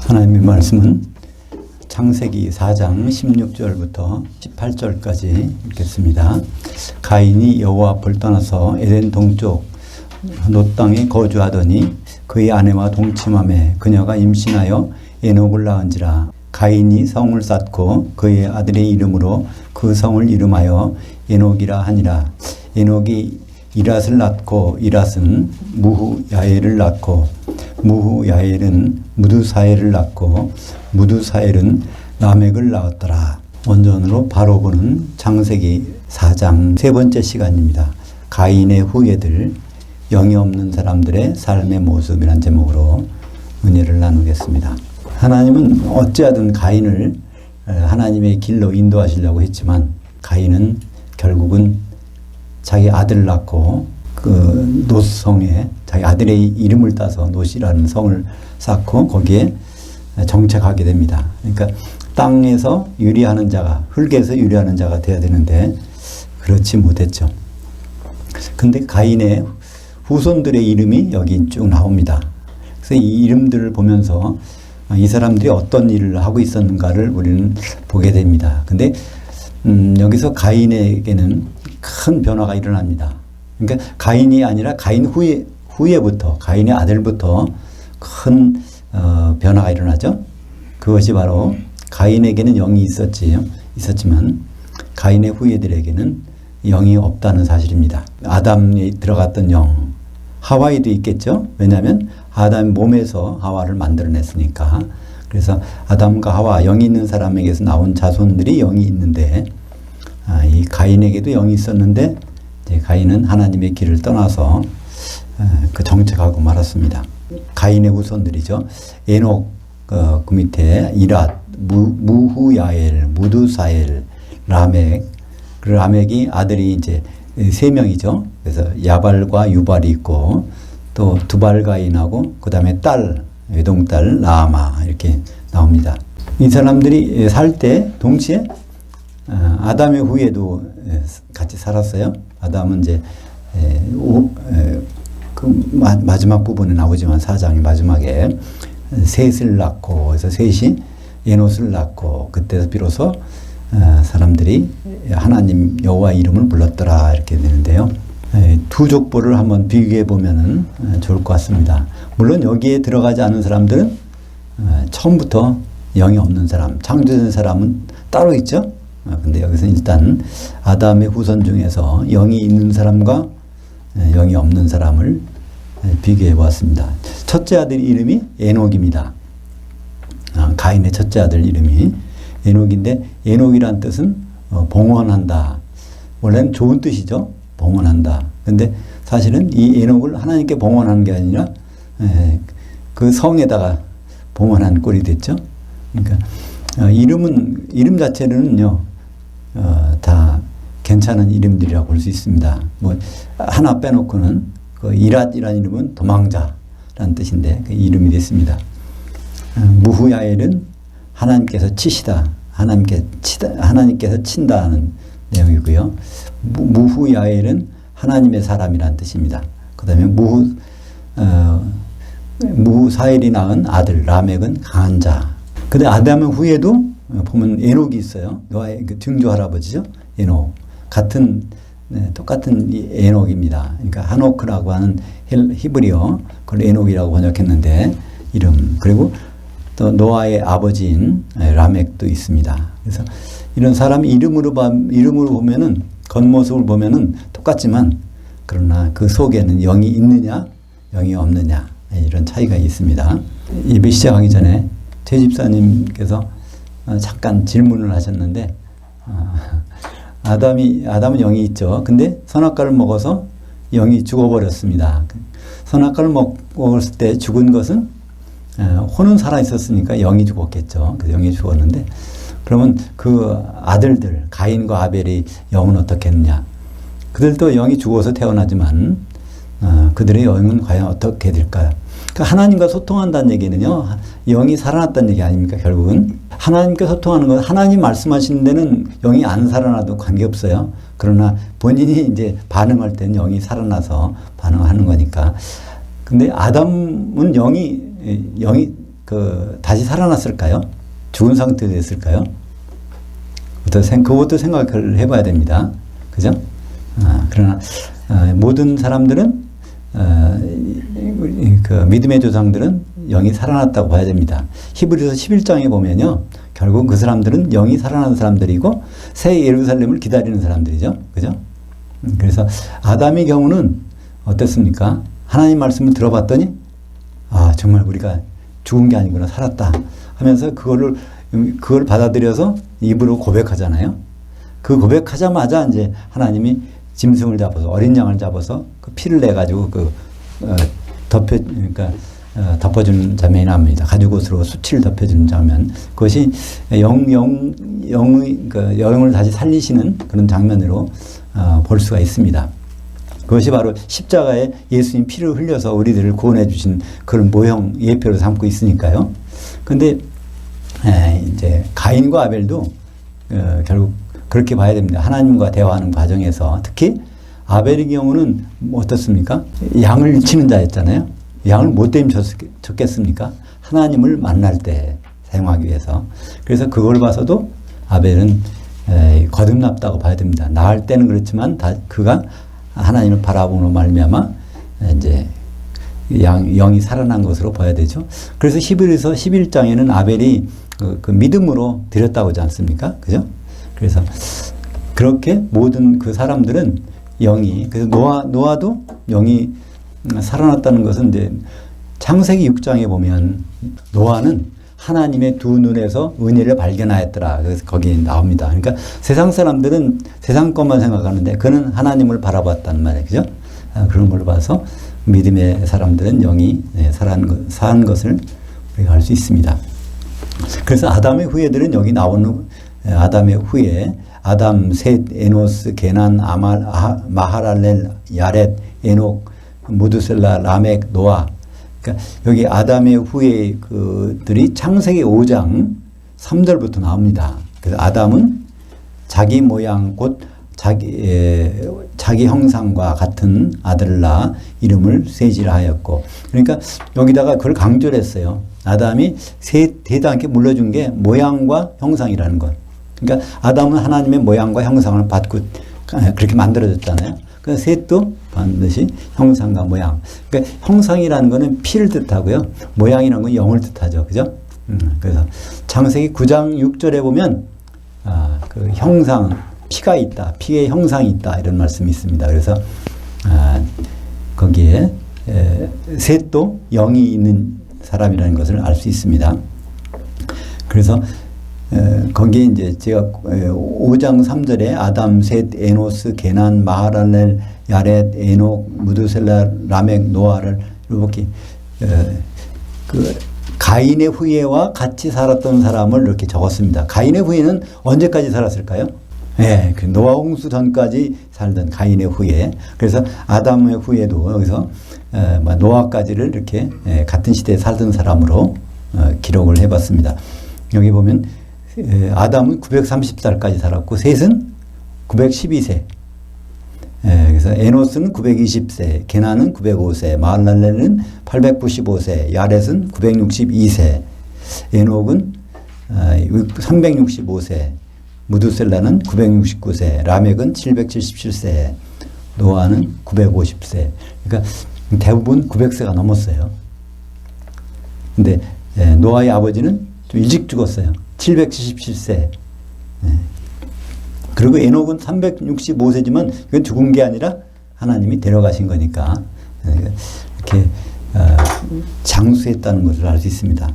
하나님의 말씀은 창세기 4장 16절부터 18절까지 읽겠습니다. 가인이 여호와 앞을 떠나서 에덴 동쪽 놋 땅에 거주하더니 그의 아내와 동침하매 그녀가 임신하여 에녹을 낳은지라. 가인이 성을 쌓고 그의 아들의 이름으로 그 성을 이름하여 에녹이라 하니라. 에녹이 이랏을 낳고 이랏은 무후야엘을 낳고 무후야엘은 무두사엘을 낳고 무두사엘은 라멕을 낳았더라. 원전으로 바로 보는 창세기 4장 세 번째 시간입니다. 가인의 후예들, 영이 없는 사람들의 삶의 모습이란 제목으로 은혜를 나누겠습니다. 하나님은 어찌하든 가인을 하나님의 길로 인도하시려고 했지만 가인은 결국은 자기 아들을 낳고 그 놋성에 자기 아들의 이름을 따서 놋이라는 성을 쌓고 거기에 정착하게 됩니다. 그러니까 땅에서 유리하는 자가, 흙에서 유리하는 자가 돼야 되는데 그렇지 못했죠. 근데 가인의 후손들의 이름이 여기 쭉 나옵니다. 그래서 이 이름들을 보면서 이 사람들이 어떤 일을 하고 있었는가를 우리는 보게 됩니다. 근데 여기서 가인에게는 큰 변화가 일어납니다. 그러니까 가인이 아니라 가인 후예부터, 가인의 아들부터 큰 변화가 일어나죠. 그것이 바로 가인에게는 영이 있었지만 가인의 후예들에게는 영이 없다는 사실입니다. 아담이 들어갔던 영, 하와에도 있겠죠. 왜냐하면 아담 몸에서 하와를 만들어냈으니까. 그래서 아담과 하와, 영이 있는 사람에게서 나온 자손들이 영이 있는데 이 가인에게도 영이 있었는데 이제 가인은 하나님의 길을 떠나서 그 정착하고 말았습니다. 가인의 후손들이죠. 에녹 그 밑에 이랏, 무후야엘, 무두사엘, 라멕. 그 라멕이 아들이 이제 세 명이죠. 그래서 야발과 유발이 있고 또 두발가인하고 그 다음에 딸, 외동딸 라마 이렇게 나옵니다. 이 사람들이 살 때 동시에 아담의 후예도 같이 살았어요. 아담은 이제 그 마지막 부분에 나오지만 4장의 마지막에 셋을 낳고 그래서 셋이 에노스를 낳고 그때서 비로소 사람들이 하나님 여호와 이름을 불렀더라 이렇게 되는데요. 두 족보를 한번 비교해 보면은 좋을 것 같습니다. 물론 여기에 들어가지 않은 사람들은 처음부터 영이 없는 사람, 창조된 사람은 따로 있죠. 근데 여기서 일단 아담의 후손 중에서 영이 있는 사람과 영이 없는 사람을 비교해 보았습니다. 첫째 아들 이름이 에녹입니다. 가인의 첫째 아들 이름이 에녹인데 에녹이란 뜻은 봉헌한다. 원래는 좋은 뜻이죠. 봉헌한다. 근데 사실은 이 에녹을 하나님께 봉헌하는 게 아니라 그 성에다가 봉헌한 꼴이 됐죠. 그러니까 이름 자체는요 다 괜찮은 이름들이라고 볼 수 있습니다. 뭐 하나 빼놓고는 그 이랏이라는 이름은 도망자라는 뜻인데 그 이름이 됐습니다. 무후야엘은 하나님께서 치시다, 하나님께서 친다는 내용이고요. 무후야엘은 하나님의 사람이라는 뜻입니다. 그다음에 무후사엘이 낳은 아들 라멕은 강한 자. 근데 아담의 후에도 보면 에녹이 있어요. 노아의 그 증조 할아버지죠. 에녹. 똑같은 에녹입니다. 그러니까 하노크라고 하는 히브리어, 그걸 에녹이라고 번역했는데 이름. 그리고 또 노아의 아버지인 라멕도 있습니다. 그래서 이런 사람 이름으로 보면은 겉모습을 보면은 똑같지만 그러나 그 속에는 영이 있느냐, 영이 없느냐 이런 차이가 있습니다. 예배 시작하기 전에 최 집사님께서 잠깐 질문을 하셨는데 아담은 영이 있죠. 근데 선악과를 먹어서 영이 죽어버렸습니다. 선악과를 먹었을 때 죽은 것은 혼은 살아 있었으니까 영이 죽었겠죠. 그래서 영이 죽었는데 그러면 그 아들들 가인과 아벨이 영은 어떻게 했느냐? 그들도 영이 죽어서 태어나지만 그들의 영은 과연 어떻게 될까요? 그러니까 하나님과 소통한다는 얘기는요, 영이 살아났다는 얘기 아닙니까? 결국은 하나님과 소통하는 건 하나님 말씀하시는 데는 영이 안 살아나도 관계없어요. 그러나 본인이 이제 반응할 때는 영이 살아나서 반응하는 거니까. 근데 아담은 영이 다시 살아났을까요? 죽은 상태로 됐을까요? 그것도 생각을 해봐야 됩니다. 그죠? 그러나 모든 사람들은 그 믿음의 조상들은 영이 살아났다고 봐야 됩니다. 히브리서 11장에 보면요, 결국 그 사람들은 영이 살아난 사람들이고 새 예루살렘을 기다리는 사람들이죠. 그죠? 그래서 아담의 경우는 어땠습니까? 하나님 말씀을 들어봤더니 정말 우리가 죽은 게 아니구나, 살았다 하면서 그걸 받아들여서 입으로 고백하잖아요. 그 고백하자마자 이제 하나님이 짐승을 잡아서, 어린 양을 잡아서 그 피를 내 가지고 덮어주는 장면이 나옵니다. 가죽옷으로 수치를 덮여주는 장면. 그것이 영을 다시 살리시는 그런 장면으로 볼 수가 있습니다. 그것이 바로 십자가에 예수님 피를 흘려서 우리들을 구원해 주신 그런 모형 예표로 삼고 있으니까요. 근데 이제 가인과 아벨도 결국 그렇게 봐야 됩니다. 하나님과 대화하는 과정에서 특히 아벨의 경우는 어떻습니까? 양을 치는 자였잖아요. 양을 뭐 때문에 쳤겠습니까? 하나님을 만날 때 사용하기 위해서. 그래서 그걸 봐서도 아벨은 거듭났다고 봐야 됩니다. 나을 때는 그렇지만 그가 하나님을 바라보는 말미암아 이제 영이 살아난 것으로 봐야 되죠. 그래서 히브리서 11장에는 아벨이 그 믿음으로 드렸다고 하지 않습니까? 그죠? 그래서 그렇게 모든 그 사람들은 그래서 노아도 영이 살아났다는 것은 이제 창세기 6장에 보면 노아는 하나님의 두 눈에서 은혜를 발견하였더라. 그래서 거기 나옵니다. 그러니까 세상 사람들은 세상 것만 생각하는데 그는 하나님을 바라봤다는 말이에요. 그죠? 그런 걸 봐서 믿음의 사람들은 영이 산 것을 우리가 알 수 있습니다. 그래서 아담의 후예들은 여기 나오는 아담의 후예, 아담, 셋, 에노스, 게난, 마하랄렐, 야렛, 에녹, 무드셀라, 라멕, 노아. 그러니까 여기 아담의 후예 그들이 창세기 5장 3절부터 나옵니다. 그래서 아담은 자기 모양 곧 자기 형상과 같은 아들을 낳아 이름을 셋이라 하였고, 그러니까 여기다가 그걸 강조를 했어요. 아담이 셋한테 물려준 게 모양과 형상이라는 것. 그러니까 아담은 하나님의 모양과 형상을 받고 그렇게 만들어졌잖아요. 그래서 셋도 반드시 형상과 모양. 그러니까 형상이라는 것은 피를 뜻하고요. 모양이라는 건 영을 뜻하죠. 그죠? 그래서 창세기 9장 6절에 보면 그 형상, 피가 있다, 피의 형상이 있다 이런 말씀이 있습니다. 그래서 거기에 셋도 영이 있는 사람이라는 것을 알 수 있습니다. 그래서 거기에 이제 제가 5장 3절에 아담, 셋, 에노스, 게난, 마하랄렐, 야렛, 에녹, 무드셀라, 라멕, 노아를 이렇게 가인의 후예와 같이 살았던 사람을 이렇게 적었습니다. 가인의 후예는 언제까지 살았을까요? 그 노아 홍수 전까지 살던 가인의 후예. 그래서 아담의 후예도 여기서 노아까지를 이렇게 같은 시대에 살던 사람으로 기록을 해봤습니다. 여기 보면 아담은 930살까지 살았고 셋은 912세. 그래서 에노스는 920세, 게나는 905세, 마할랄렐은 895세, 야렛은 962세, 에녹은 365세, 무드셀라는 969세, 라멕은 777세, 노아는 950세. 그러니까 대부분 900세가 넘었어요. 근데 노아의 아버지는 좀 일찍 죽었어요. 777세. 그리고 에녹은 365세지만 이건 죽은 게 아니라 하나님이 데려가신 거니까 이렇게 장수했다는 것을 알 수 있습니다.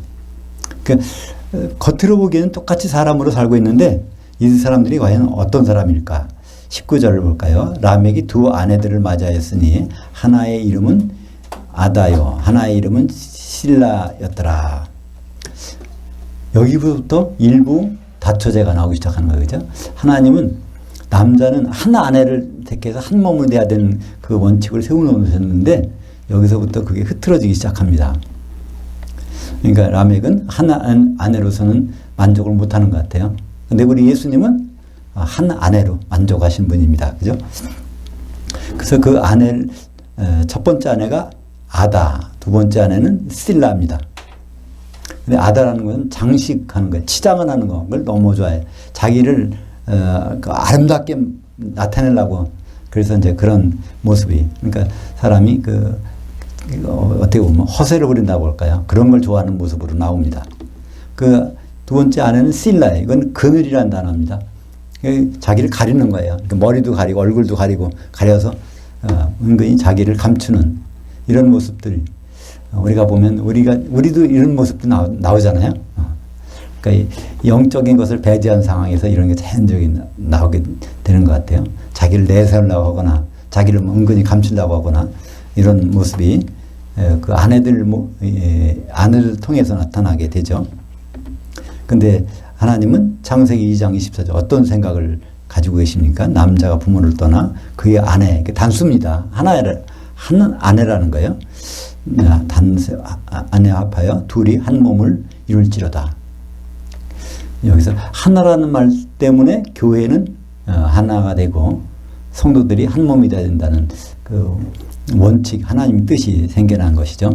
그러니까 겉으로 보기에는 똑같이 사람으로 살고 있는데 이 사람들이 과연 어떤 사람일까? 19절을 볼까요? 라멕이 두 아내들을 맞이하였으니 하나의 이름은 아다요, 하나의 이름은 실라였더라. 여기부터 일부 다처제가 나오기 시작하는 거예요. 그죠? 하나님은 남자는 한 아내를 택해서 한 몸을 돼야 되는 그 원칙을 세워놓으셨는데 여기서부터 그게 흐트러지기 시작합니다. 그러니까 라멕은 한 아내로서는 만족을 못하는 것 같아요. 근데 우리 예수님은 한 아내로 만족하신 분입니다. 그죠? 그래서 그 첫 번째 아내가 아다, 두 번째 아내는 실라입니다. 근데 아다라는 건 장식하는 거예요. 치장을 하는 걸 너무 좋아해. 자기를 그 아름답게 나타내려고. 그래서 이제 그런 모습이, 그러니까 사람이 어떻게 보면 허세를 부린다고 할까요? 그런 걸 좋아하는 모습으로 나옵니다. 그 두 번째 아내는 실라예요. 이건 그늘이라는 단어입니다. 자기를 가리는 거예요. 그러니까 머리도 가리고 얼굴도 가리고 가려서 은근히 자기를 감추는 이런 모습들이 우리가 보면 우리도 이런 모습도 나오잖아요. 그러니까 영적인 것을 배제한 상황에서 이런 게 자연적인 나오게 되는 것 같아요. 자기를 내세우려고 하거나 자기를 은근히 감추려고 하거나 이런 모습이 그 아내들 아내를 통해서 나타나게 되죠. 근데 하나님은 창세기 2장 24절 어떤 생각을 가지고 계십니까? 남자가 부모를 떠나 그의 아내, 단수입니다. 한 아내라는 거예요. 아내 합하여 둘이 한 몸을 이룰지로다. 여기서 하나라는 말 때문에 교회는 하나가 되고 성도들이 한 몸이 되어야 된다는 그 원칙, 하나님의 뜻이 생겨난 것이죠.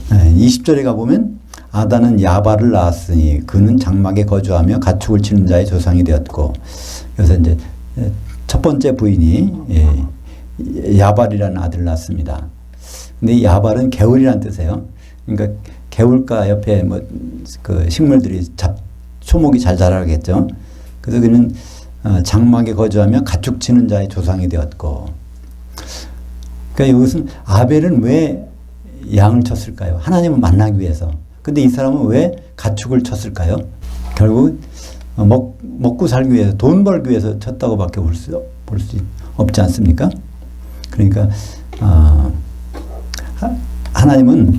20절에 가보면 아다는 야발을 낳았으니 그는 장막에 거주하며 가축을 치는 자의 조상이 되었고, 그래서 이제 첫 번째 부인이 야발이라는 아들을 낳습니다. 근데 야발은 개울이라는 뜻이에요. 그러니까 개울가 옆에 그 식물들이 초목이 잘 자라겠죠. 그래서 그는 장막에 거주하며 가축 치는 자의 조상이 되었고, 그러니까 이것은 아벨은 왜 양을 쳤을까요? 하나님을 만나기 위해서. 근데 이 사람은 왜 가축을 쳤을까요? 결국 먹고 살기 위해서, 돈 벌기 위해서 쳤다고밖에 볼 수 없지 않습니까? 그러니까 하나님은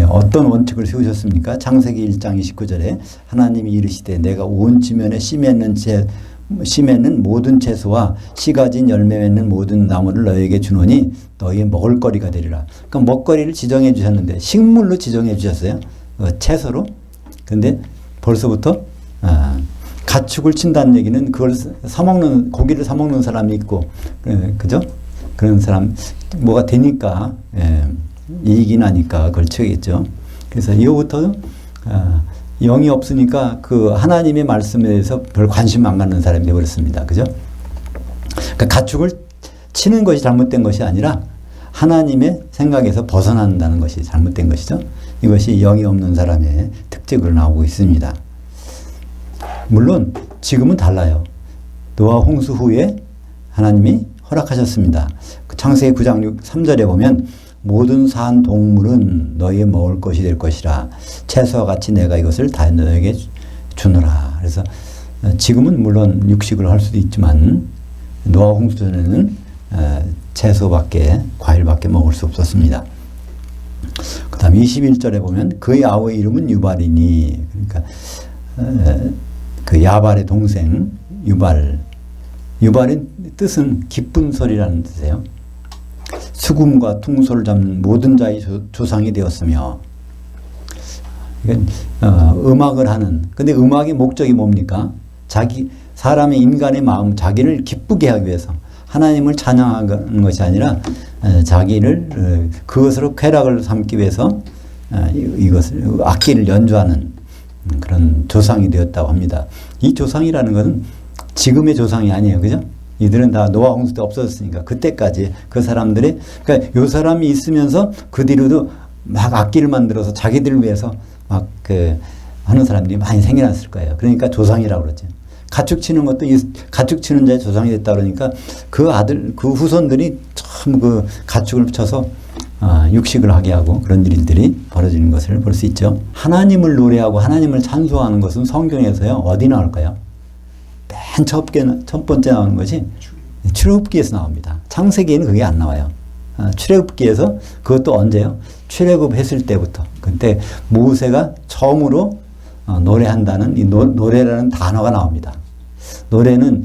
어떤 원칙을 세우셨습니까? 창세기 1장 29절에 하나님이 이르시되 내가 온 지면에 씨 맺는 모든 채소와 씨 가진 열매 맺는 모든 나무를 너에게 주노니 너희의 먹을거리가 되리라. 그러니까 먹거리를 지정해 주셨는데 식물로 지정해 주셨어요. 채소로. 근데 벌써부터 가축을 친다는 얘기는 그걸 고기를 사먹는 사람이 있고, 그죠? 그런 사람 뭐가 되니까 이익이 나니까 그걸 치겠죠. 그래서 이후부터 영이 없으니까 그 하나님의 말씀에 대해서 별 관심 안 갖는 사람이 되어버렸습니다. 그죠? 그러니까 가축을 치는 것이 잘못된 것이 아니라 하나님의 생각에서 벗어난다는 것이 잘못된 것이죠. 이것이 영이 없는 사람의 특징으로 나오고 있습니다. 물론 지금은 달라요. 노아 홍수 후에 하나님이 허락하셨습니다. 창세기 9장 3절에 보면 모든 산 동물은 너희의 먹을 것이 될 것이라 채소와 같이 내가 이것을 다 너에게 주노라. 그래서 지금은 물론 육식을 할 수도 있지만 노아 홍수 전에는 채소밖에 과일밖에 먹을 수 없었습니다. 그 다음 21절에 보면 그의 아우의 이름은 유발이니, 그러니까 그 야발의 동생 유발의 뜻은 기쁜 소리라는 뜻이에요. 수금과 퉁소를 잡는 모든 자의 조상이 되었으며, 음악을 하는, 근데 음악의 목적이 뭡니까? 사람의 인간의 마음, 자기를 기쁘게 하기 위해서 하나님을 찬양하는 것이 아니라 자기를 그것으로 쾌락을 삼기 위해서 이것을 악기를 연주하는 그런 조상이 되었다고 합니다. 이 조상이라는 것은 지금의 조상이 아니에요. 그죠? 이들은 다 노아 홍수 때 없어졌으니까 그때까지 그 사람들이, 그러니까 요 사람이 있으면서 그 뒤로도 막 악기를 만들어서 자기들을 위해서 막 하는 사람들이 많이 생겨났을 거예요. 그러니까 조상이라고 그러죠. 가축 치는 것도 가축 치는 자의 조상이 됐다 그러니까 그 후손들이 참 그 가축을 쳐서 육식을 하게 하고 그런 일들이 벌어지는 것을 볼 수 있죠. 하나님을 노래하고 하나님을 찬송하는 것은 성경에서요 어디 나올까요? 맨 첫 번째 나오는 것이 출애굽기에서 나옵니다. 창세기에는 그게 안 나와요. 출애굽기에서 그것도 언제요? 출애굽했을 때부터. 그때 모세가 처음으로 노래한다는 이 노래라는 단어가 나옵니다. 노래는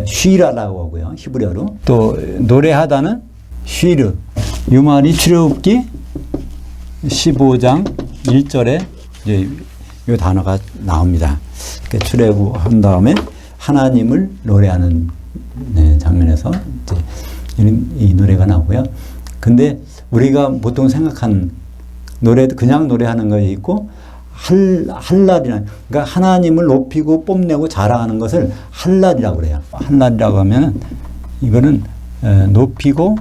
쉬라라고 하고요. 히브리어로. 또 노래하다는 쉬르. 이 말이 출애굽기 15장 1절에 이제 이 단어가 나옵니다. 그러니까 출애굽한 다음에 하나님을 노래하는 장면에서 이제 이 노래가 나오고요. 근데 우리가 보통 생각하는 노래도 그냥 노래하는 것이 있고 할랄이라는, 그러니까 하나님을 높이고 뽐내고 자랑하는 것을 할랄이라고 그래요. 할랄이라고 하면은 이거는 높이고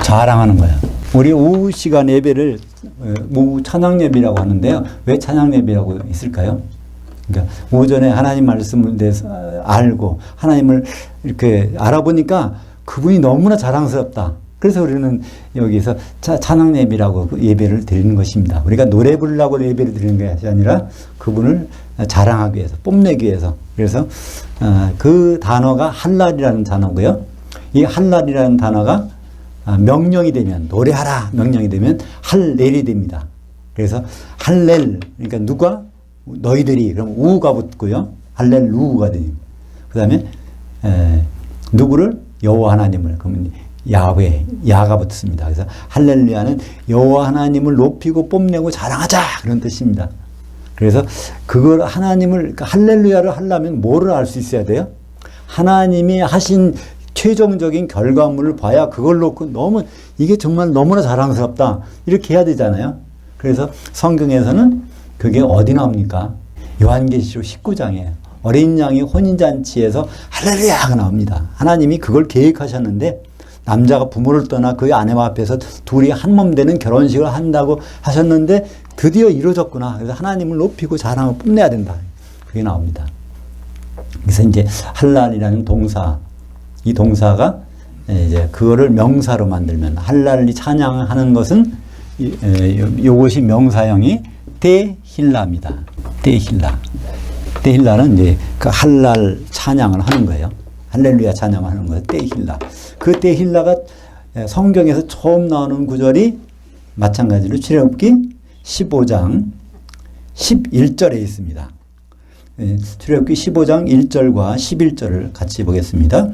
자랑하는 거예요. 우리 오후 시간 예배를 오후 찬양 예배라고 하는데요. 왜 찬양 예배라고 있을까요? 그러니까 오전에 하나님 말씀을 대해서 알고 하나님을 이렇게 알아보니까 그분이 너무나 자랑스럽다. 그래서 우리는 여기서 찬양 예배라고 예배를 드리는 것입니다. 우리가 노래 부르려고 예배를 드리는 것이 아니라 그분을 자랑하기 위해서, 뽐내기 위해서. 그래서 그 단어가 할랄이라는 단어고요. 이 할랄이라는 단어가 명령이 되면, 노래하라 명령이 되면 할렐이 됩니다. 그래서 할렐, 그러니까 누가? 너희들이, 그럼 우가 붙고요. 할렐루가 됩니다. 그 다음에 누구를? 여호와 하나님을. 그러면 야훼, 야가 붙습니다. 그래서 할렐루야는 여호와 하나님을 높이고 뽐내고 자랑하자, 그런 뜻입니다. 그래서 그걸 하나님을, 그러니까 할렐루야를 하려면 뭐를 알 수 있어야 돼요? 하나님이 하신 최종적인 결과물을 봐야 그걸 놓고 너무 이게 정말 너무나 자랑스럽다 이렇게 해야 되잖아요. 그래서 성경에서는 그게 어디 나옵니까? 요한계시록 19장에 어린 양이 혼인잔치에서 할렐루야가 나옵니다. 하나님이 그걸 계획하셨는데 남자가 부모를 떠나 그의 아내와 앞에서 둘이 한 몸 되는 결혼식을 한다고 하셨는데 드디어 이루어졌구나. 그래서 하나님을 높이고 자랑을 뽐내야 된다. 그게 나옵니다. 그래서 이제 할랄이라는 동사, 이 동사가 이제 그거를 명사로 만들면 할랄리 찬양하는 것은 이것이 명사형이 데힐라입니다. 데힐라. 데힐라는 이제 그 할랄 찬양을 하는 거예요. 할렐루야 찬양을 하는 거예요. 데힐라. 그 데힐라가 성경에서 처음 나오는 구절이 마찬가지로 출애굽기 15장 11절에 있습니다. 출애굽기 15장 1절과 11절을 같이 보겠습니다.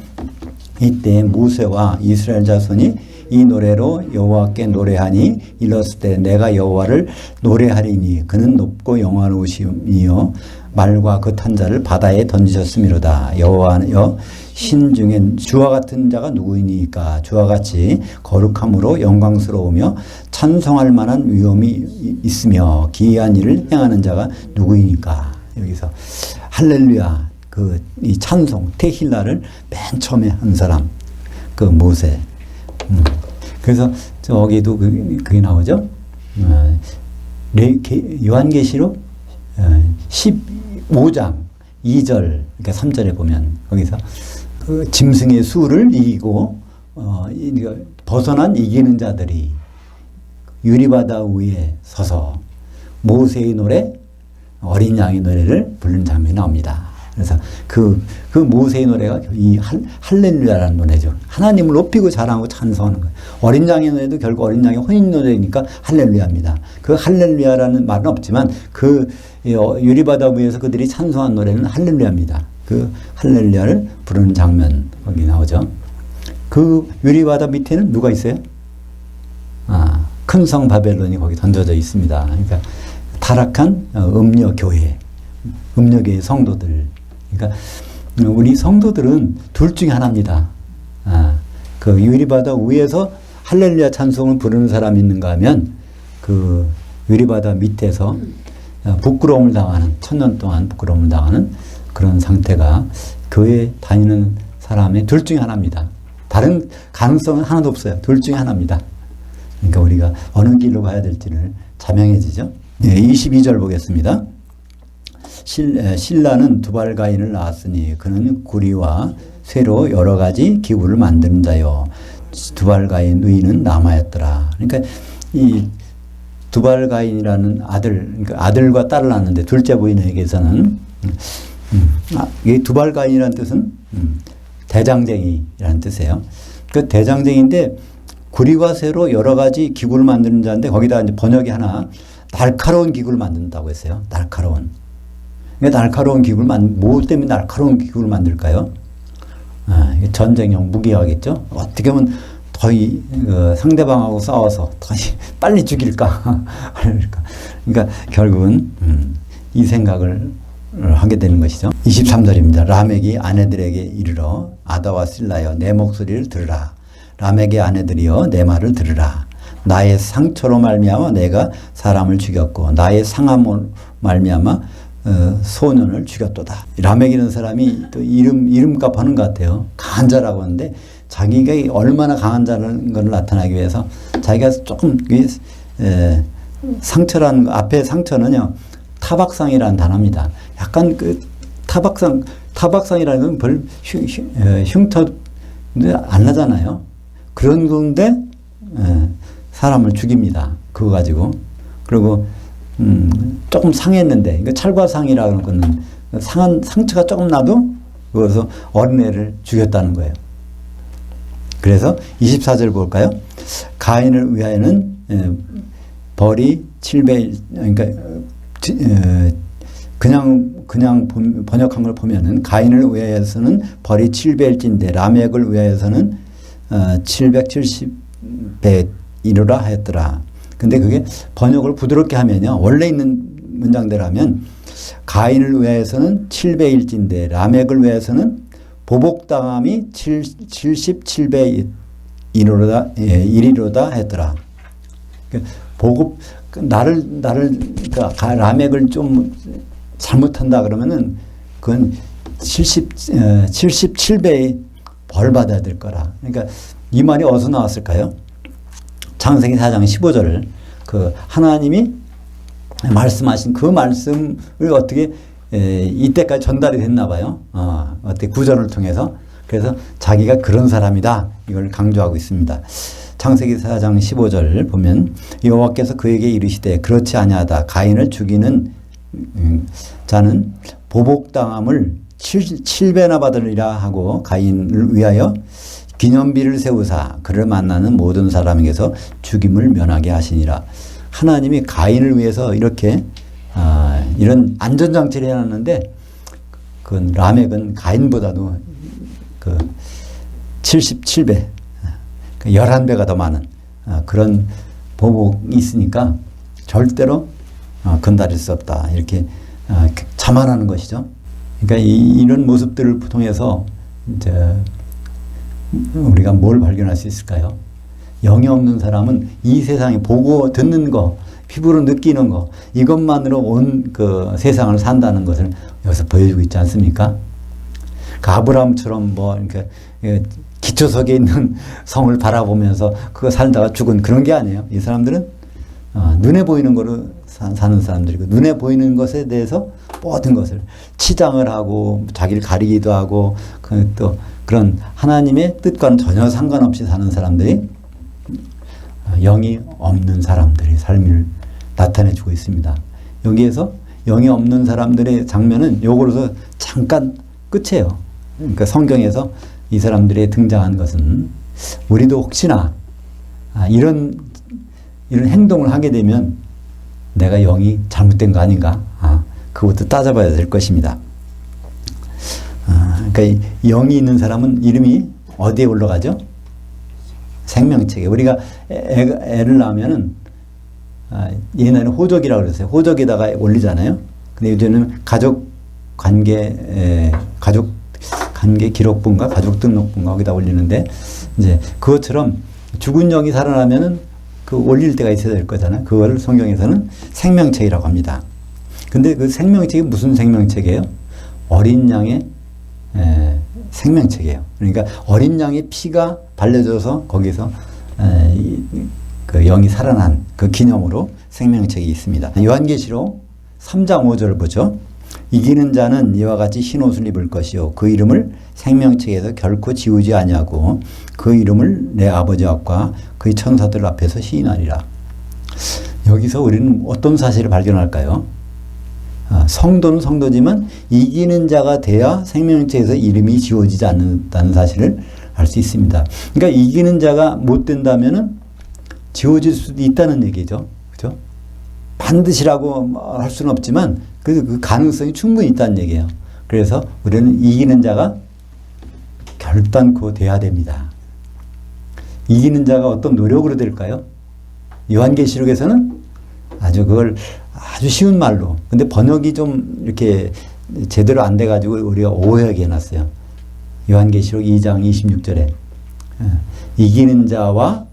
이때 모세와 이스라엘 자손이 이 노래로 여호와께 노래하니 일렀을 때 내가 여호와를 노래하리니 그는 높고 영화로우시며 말과 그 탄자를 바다에 던지셨음이로다. 여호와여 신 중에 주와 같은 자가 누구이니까? 주와 같이 거룩함으로 영광스러우며 찬송할 만한 위엄이 있으며 기이한 일을 행하는 자가 누구이니까? 여기서 할렐루야, 이 찬송 테힐라를 맨 처음에 한 사람 그 모세. 그래서 저기도 그게 나오죠. 요한계시록 15장 2절, 그러니까 3절에 보면 거기서 그 짐승의 수를 이기고 벗어난 이기는 자들이 유리바다 위에 서서 모세의 노래, 어린 양의 노래를 부르는 장면이 나옵니다. 그래서 그 모세의 노래가 이 할렐루야라는 노래죠. 하나님을 높이고 자랑하고 찬송하는 거예요. 어린 양의 노래도 결국 어린 양의 혼인 노래니까 할렐루야입니다. 그 할렐루야라는 말은 없지만 그 유리바다 위에서 그들이 찬송한 노래는 할렐루야입니다. 그 할렐루야를 부르는 장면 거기 나오죠. 그 유리바다 밑에는 누가 있어요? 큰 성 바벨론이 거기 던져져 있습니다. 그러니까 타락한 음녀교회, 음녀교회 성도들. 그러니까 우리 성도들은 둘 중에 하나입니다. 그 유리바다 위에서 할렐루야 찬송을 부르는 사람이 있는가 하면 그 유리바다 밑에서 부끄러움을 당하는, 1000년 동안 부끄러움을 당하는 그런 상태가 교회 다니는 사람의 둘 중에 하나입니다. 다른 가능성은 하나도 없어요. 둘 중에 하나입니다. 그러니까 우리가 어느 길로 가야 될지를 자명해지죠. 22절 보겠습니다. 신라는 두발가인을 낳았으니 그는 구리와 쇠로 여러 가지 기구를 만드는 자요. 두발가인 의인은 남아였더라. 그러니까 이 두발가인이라는 그러니까 아들과 딸을 낳았는데 둘째 부인에게서는 이 두발가인이라는 뜻은 대장쟁이라는 뜻이에요. 그 대장쟁이인데 구리와 쇠로 여러 가지 기구를 만드는 자인데 거기다 이제 번역이 하나 날카로운 기구를 만든다고 했어요. 날카로운. 날카로운 기구를 뭐 때문에 날카로운 기구를 만들까요? 전쟁용 무기야겠죠. 어떻게 하면 더 상대방하고 싸워서 더 빨리 죽일까? 그러니까 결국은 이 생각을 하게 되는 것이죠. 23절입니다. 라멕이 아내들에게 이르러 아다와 실라여 내 목소리를 들으라. 라멕의 아내들이여 내 말을 들으라. 나의 상처로 말미암아 내가 사람을 죽였고 나의 상함으로 말미암아 소년을 죽였도다. 라멕이라는 사람이 또 이름값 하는 것 같아요. 강한 자라고 하는데 자기가 얼마나 강한 자라는 걸 나타나기 위해서 자기가 조금 상처라는 거, 앞에 상처는요 타박상이라는 단어입니다. 약간 그 타박상이라는 건 별 흉터 안 나잖아요. 그런 건데 사람을 죽입니다. 그거 가지고. 그리고 조금 상했는데, 그러니까 찰과상이라는 거는 상처가 조금 나도 그래서 어린애를 죽였다는 거예요. 그래서 24절 볼까요? 가인을 위하여는 벌이 7배, 그러니까 그냥 번역한 걸 보면은 가인을 위하여서는 벌이 7배일진데 라멕을 위하여서는 770배 이르라 하였더라. 근데 그게 번역을 부드럽게 하면요. 원래 있는 문장대로 하면 가인을 위하여서는 7배일진데 라멕을 위하여서는 보복당함이 77배 이리로다 했더라. 보급 그러니까 라멕을 좀 잘못한다 그러면은 그건 77배의 벌 받아야 될 거라. 그러니까 이 말이 어디서 나왔을까요? 창세기 4장 15절을 그 하나님이 말씀하신 그 말씀을 어떻게 이때까지 전달이 됐나 봐요. 어떻게 구전을 통해서. 그래서 자기가 그런 사람이다. 이걸 강조하고 있습니다. 창세기 4장 15절 보면 여호와께서 그에게 이르시되 그렇지 아니하다. 가인을 죽이는 자는 보복당함을 7배나 받으리라 하고 가인을 위하여 기념비를 세우사 그를 만나는 모든 사람에게서 죽임을 면하게 하시니라. 하나님이 가인을 위해서 이렇게 이런 안전장치를 해놨는데 그 라멕은 가인보다도 그 77배, 11배가 더 많은 그런 보복이 있으니까 절대로 건드릴 수 없다. 이렇게 자만하는 것이죠. 그러니까 이런 모습들을 통해서 이제 우리가 뭘 발견할 수 있을까요? 영이 없는 사람은 이 세상에 보고 듣는 거, 피부로 느끼는 거, 이것만으로 온 그 세상을 산다는 것을 여기서 보여주고 있지 않습니까? 그 아브라함처럼 뭐, 이렇게 기초석에 있는 성을 바라보면서 그거 살다가 죽은 그런 게 아니에요. 이 사람들은 눈에 보이는 거로 사는 사람들이고, 눈에 보이는 것에 대해서 모든 것을 치장을 하고, 자기를 가리기도 하고, 또 그런 하나님의 뜻과는 전혀 상관없이 사는 사람들이 영이 없는 사람들의 삶을 나타내주고 있습니다. 여기에서 영이 없는 사람들의 장면은 요거로서 잠깐 끝이에요. 그러니까 성경에서 이 사람들이 등장한 것은 우리도 혹시나 이런 행동을 하게 되면 내가 영이 잘못된 거 아닌가? 그것도 따져봐야 될 것입니다. 그러니까 영이 있는 사람은 이름이 어디에 올라가죠? 생명책에. 우리가 애를 낳으면은 옛날에는 호적이라고 그랬어요. 호적에다가 올리잖아요. 근데 요즘은 가족 관계 기록본가 가족 등록본가 거기다 올리는데 이제 그것처럼 죽은 영이 살아나면은 그 올릴 때가 있어야 될 거잖아요. 그거를 성경에서는 생명책이라고 합니다. 근데 그 생명책이 무슨 생명책이에요? 어린 양의 생명책이에요. 그러니까 어린 양의 피가 발려져서 거기서 그 영이 살아난 그 기념으로 생명책이 있습니다. 요한계시록 3장 5절을 보죠. 이기는 자는 이와 같이 흰 옷을 입을 것이요 그 이름을 생명책에서 결코 지우지 아니하고 그 이름을 내 아버지 앞과 그의 천사들 앞에서 시인하리라. 여기서 우리는 어떤 사실을 발견할까요? 성도는 성도지만 이기는 자가 돼야 생명책에서 이름이 지워지지 않는다는 사실을 알 수 있습니다. 그러니까 이기는 자가 못 된다면은 지워질 수도 있다는 얘기죠. 그죠? 반드시라고 할 수는 없지만 그 가능성이 충분히 있다는 얘기예요. 그래서 우리는 이기는 자가 결단코 돼야 됩니다. 이기는 자가 어떤 노력으로 될까요? 요한계시록에서는 그걸 아주 쉬운 말로. 근데 번역이 좀 이렇게 제대로 안 돼가지고 우리가 오해하게 해놨어요. 요한계시록 2장 26절에 이기는 자와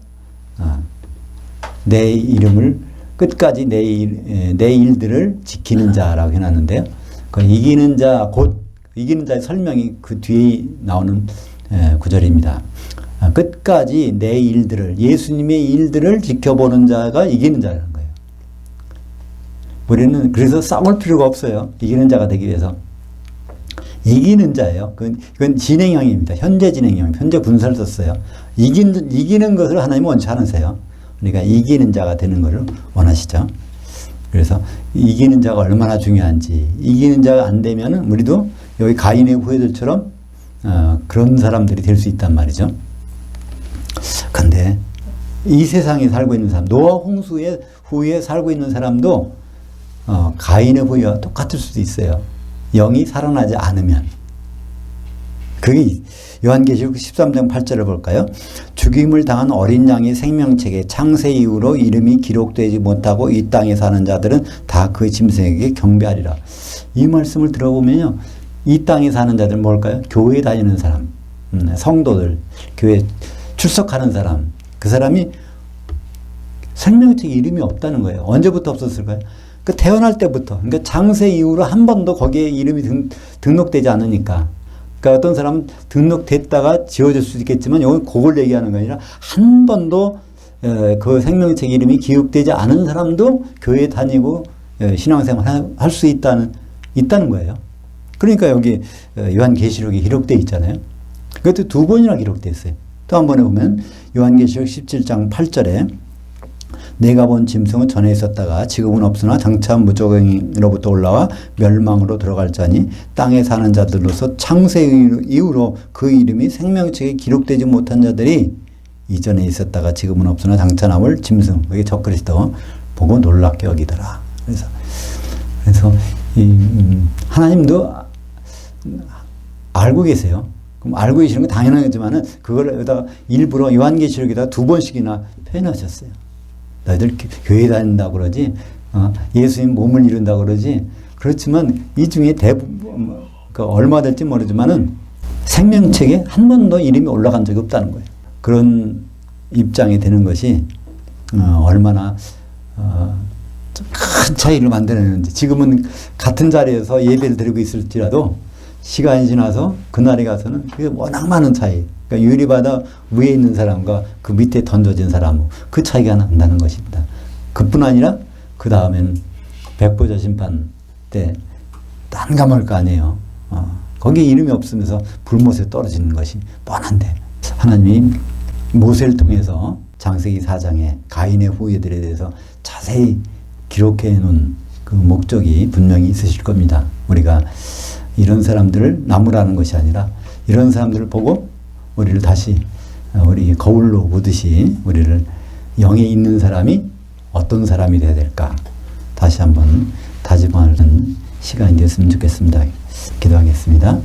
내 이름을 끝까지 내 일들을 지키는 자라고 해놨는데요. 그 이기는 자, 곧 이기는 자의 설명이 그 뒤에 나오는 구절입니다. 끝까지 내 일들을, 예수님의 일들을 지켜보는 자가 이기는 자라는 거예요. 우리는 그래서 싸울 필요가 없어요. 이기는 자가 되기 위해서. 이기는 자예요. 그건 진행형입니다. 현재 진행형, 현재 분사를 썼어요. 이기는 것을 하나님은 원치 않으세요. 그러니까 이기는 자가 되는 것을 원하시죠. 그래서 이기는 자가 얼마나 중요한지, 이기는 자가 안 되면은 우리도 여기 가인의 후예들처럼 그런 사람들이 될 수 있단 말이죠. 근데 이 세상에 살고 있는 사람, 노아 홍수의 후에 살고 있는 사람도 가인의 후예와 똑같을 수도 있어요. 영이 살아나지 않으면. 그게 요한계시록 13장 8절을 볼까요? 죽임을 당한 어린 양의 생명책에 창세 이후로 이름이 기록되지 못하고 이 땅에 사는 자들은 다 그 짐승에게 경배하리라. 이 말씀을 들어보면요, 이 땅에 사는 자들은 뭘까요? 교회 다니는 사람, 성도들, 교회 출석하는 사람, 그 사람이 생명책에 이름이 없다는 거예요. 언제부터 없었을까요? 그 태어날 때부터. 그러니까 창세 이후로 한 번도 거기에 이름이 등록되지 않으니까. 그러니까 어떤 사람은 등록됐다가 지워질 수도 있겠지만 이건 그걸 얘기하는 게 아니라 한 번도 그 생명책 이름이 기록되지 않은 사람도 교회 다니고 신앙생활 할 수 있다는 거예요. 그러니까 여기 요한계시록에 기록되어 있잖아요. 그것도 두 번이나 기록되어 있어요. 또 한 번에 보면 요한계시록 17장 8절에 내가 본 짐승은 전에 있었다가 지금은 없으나 장차 무저갱이로부터 올라와 멸망으로 들어갈 자니 땅에 사는 자들로서 창세 이후로 그 이름이 생명책에 기록되지 못한 자들이 이전에 있었다가 지금은 없으나 장차 나올 짐승, 그게 적그리스도 보고 놀랍게 여기더라. 그래서 하나님도 알고 계세요. 그럼 알고 계시는 게 당연하겠지만은 그걸 여기다가 일부러 요한계시록에다 두 번씩이나 표현하셨어요. 너희들 교회 다닌다고 그러지, 예수님 몸을 이룬다고 그러지. 그렇지만 이 중에 대부분, 얼마 될지 모르지만은 생명책에 한 번도 이름이 올라간 적이 없다는 거예요. 그런 입장이 되는 것이 얼마나 큰 차이를 만들어내는지. 지금은 같은 자리에서 예배를 드리고 있을지라도 시간이 지나서 그날에 가서는 그게 워낙 많은 차이. 그러니까 유리바다 위에 있는 사람과 그 밑에 던져진 사람, 그 차이가 난다는 것입니다. 그뿐 아니라 그 다음엔 백보자 심판 때 난감할 거 아니에요. 거기에 이름이 없으면서 불못에 떨어지는 것이 뻔한데 하나님이 모세를 통해서 창세기 4장에 가인의 후예들에 대해서 자세히 기록해 놓은 그 목적이 분명히 있으실 겁니다. 우리가 이런 사람들을 나무라는 것이 아니라 이런 사람들을 보고 우리를 다시 우리 거울로 보듯이 우리를 영에 있는 사람이 어떤 사람이 되어야 될까 다시 한번 다짐하는 시간이 됐으면 좋겠습니다. 기도하겠습니다.